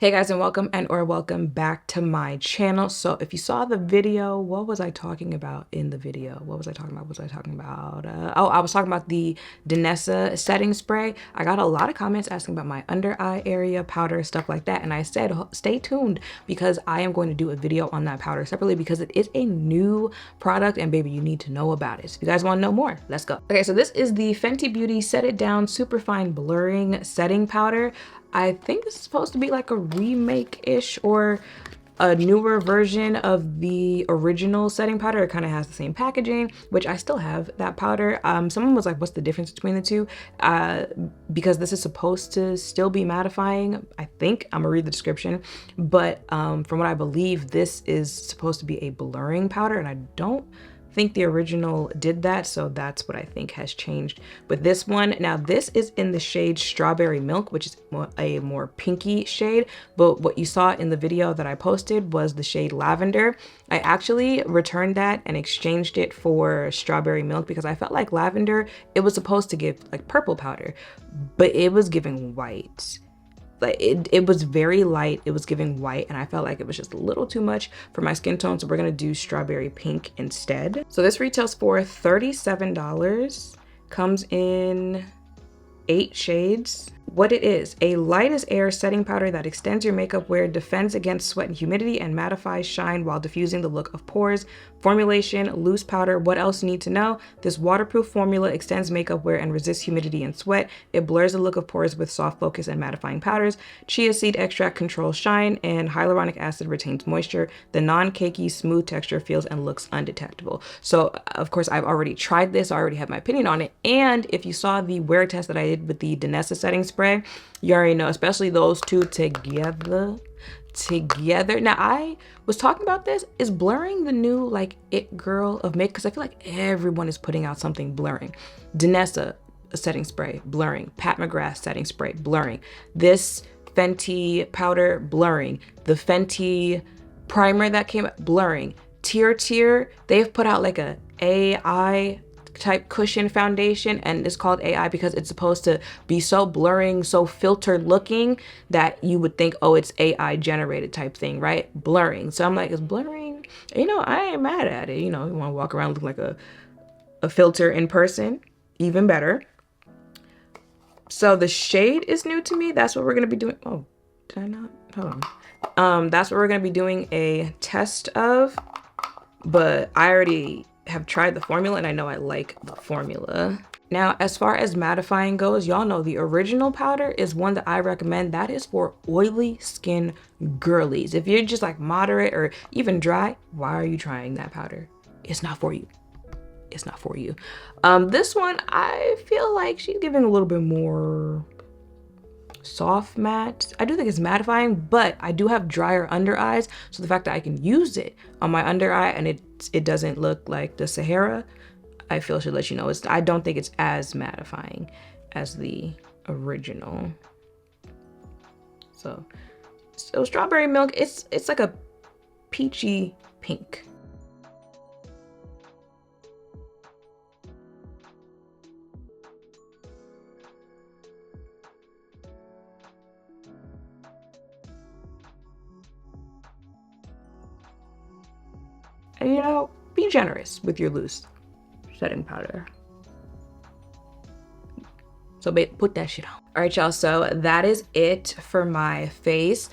Hey guys, and welcome back to my channel. So if you saw the video, what was I talking about in the video? What was I talking about? Oh, I was talking about the Danessa setting spray. I got a lot of comments asking about my under eye area powder, stuff like that. And I said, stay tuned because I am going to do a video on that powder separately because it is a new product and baby, you need to know about it. So if you guys want to know more, let's go. Okay, so this is the Fenty Beauty Set It Down Superfine Blurring Setting Powder. I think this is supposed to be like a remake-ish or a newer version of the original setting powder. It kind of has the same packaging, which I still have that powder. Someone was like, what's the difference between the two? Because this is supposed to still be mattifying. I think I'm gonna read the description, but from what I believe, this is supposed to be a blurring powder, and I don't think the original did that, so that's what I think has changed with this one. Now this is in the shade Strawberry Milk, which is a more pinky shade, but what you saw in the video that I posted was the shade Lavender. I actually returned that and exchanged it for Strawberry Milk because I felt like Lavender, it was supposed to give like purple powder, but it was giving white. Like it was very light, it was giving white, and I felt like it was just a little too much for my skin tone, so we're gonna do Strawberry Pink instead. So this retails for $37, comes in 8 shades. What it is, a light as air setting powder that extends your makeup wear, defends against sweat and humidity, and mattifies shine while diffusing the look of pores. Formulation, loose powder. What else you need to know? This waterproof formula extends makeup wear and resists humidity and sweat. It blurs the look of pores with soft focus and mattifying powders. Chia seed extract controls shine, and hyaluronic acid retains moisture. The non-cakey, smooth texture feels and looks undetectable. So, of course, I've already tried this. I already have my opinion on it. And if you saw the wear test that I did with the Danessa setting spray, you already know, especially those two together. Now I was talking about this, is blurring the new like it girl of makeup? Because I feel like everyone is putting out something blurring. Danessa setting spray, blurring. Pat McGrath setting spray, blurring. This Fenty powder, blurring. The Fenty primer that came out, blurring. Tier, they've put out like a AI type cushion foundation, and it's called AI because it's supposed to be so blurring, so filtered looking that you would think, oh, it's AI generated type thing, right? Blurring. So I'm like, it's blurring. You know, I ain't mad at it. You know, you want to walk around looking like a filter in person, even better. So the shade is new to me. That's what we're gonna be doing. Oh, did I not? Hold on. That's what we're gonna be doing a test of, but I already have tried the formula and I know I like the formula. Now, as far as mattifying goes, y'all know the original powder is one that I recommend. That is for oily skin girlies. If you're just like moderate or even dry, why are you trying that powder? It's not for you. It's not for you. This one, I feel like she's giving a little bit more soft matte. I do think it's mattifying, but I do have drier under eyes, so the fact that I can use it on my under eye and it doesn't look like the Sahara, I feel should let you know I don't think it's as mattifying as the original. So Strawberry Milk, it's like a peachy pink. And, you know, be generous with your loose setting powder. So put that shit on. All right, y'all, so that is it for my face.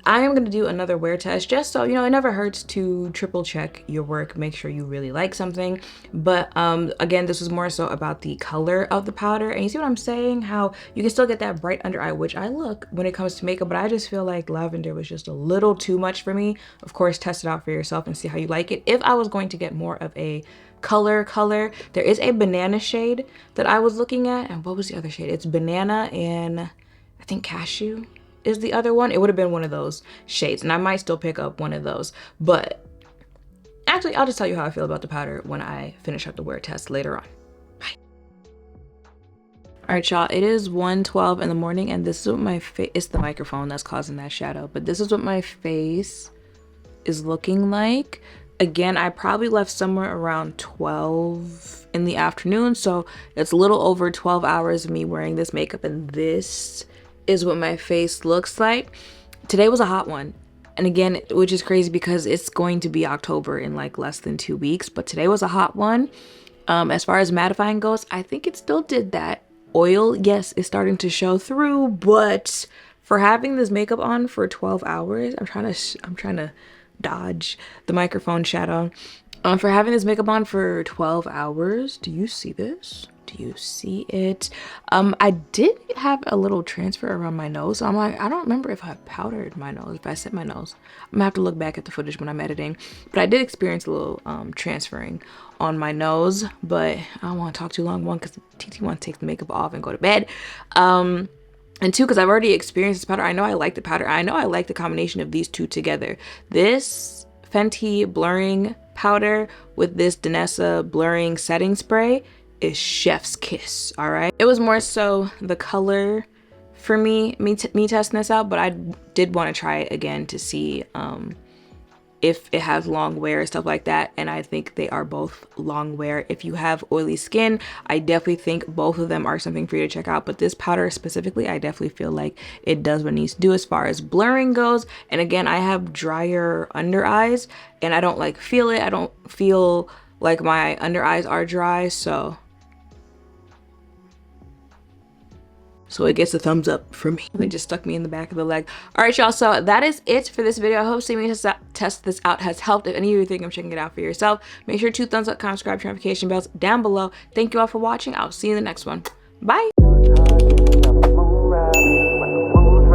I am gonna do another wear test just so, you know, it never hurts to triple check your work, make sure you really like something. But again, this was more so about the color of the powder. And you see what I'm saying? How you can still get that bright under eye, which I look when it comes to makeup, but I just feel like lavender was just a little too much for me. Of course, test it out for yourself and see how you like it. If I was going to get more of a color, there is a banana shade that I was looking at. And what was the other shade? It's banana and I think cashew is the other one. It would have been one of those shades, and I might still pick up one of those, but actually I'll just tell you how I feel about the powder when I finish up the wear test later on. Bye. All right, y'all, it is 1:12 in the morning, and this is what my face, it's the microphone that's causing that shadow, but this is what my face is looking like. Again, I probably left somewhere around 12 in the afternoon, so it's a little over 12 hours of me wearing this makeup, and this is what my face looks like. today was a hot one. And again, which is crazy because it's going to be October in like less than 2 weeks, but today was a hot one. As far as mattifying goes, I think it still did that. Oil, yes, is starting to show through, but for having this makeup on for 12 hours, I'm trying to dodge the microphone shadow. For having this makeup on for 12 hours, do you see this? Do you see it? I did have a little transfer around my nose. So I'm like, I don't remember if I powdered my nose, if I set my nose. I'm gonna have to look back at the footage when I'm editing. But I did experience a little transferring on my nose, but I don't want to talk too long. One, because TT wants to take the makeup off and go to bed. And two, because I've already experienced this powder. I know I like the powder. I know I like the combination of these two together. This Fenty blurring powder with this Danessa blurring setting spray is chef's kiss. All right, it was more so the color for me testing this out, but I did want to try it again to see if it has long wear, stuff like that. And I think they are both long wear. If you have oily skin, I definitely think both of them are something for you to check out. But this powder specifically, I definitely feel like it does what it needs to do as far as blurring goes. And again, I have drier under eyes and I don't like feel it. I don't feel like my under eyes are dry, so it gets a thumbs up from me. They just stuck me in the back of the leg. All right, y'all, so that is it for this video. I hope seeing me test this out has helped. If any of you think I'm checking it out for yourself, make sure to thumbs up, comment, subscribe, turn notification bells down below. Thank you all for watching. I'll see you in the next one. Bye.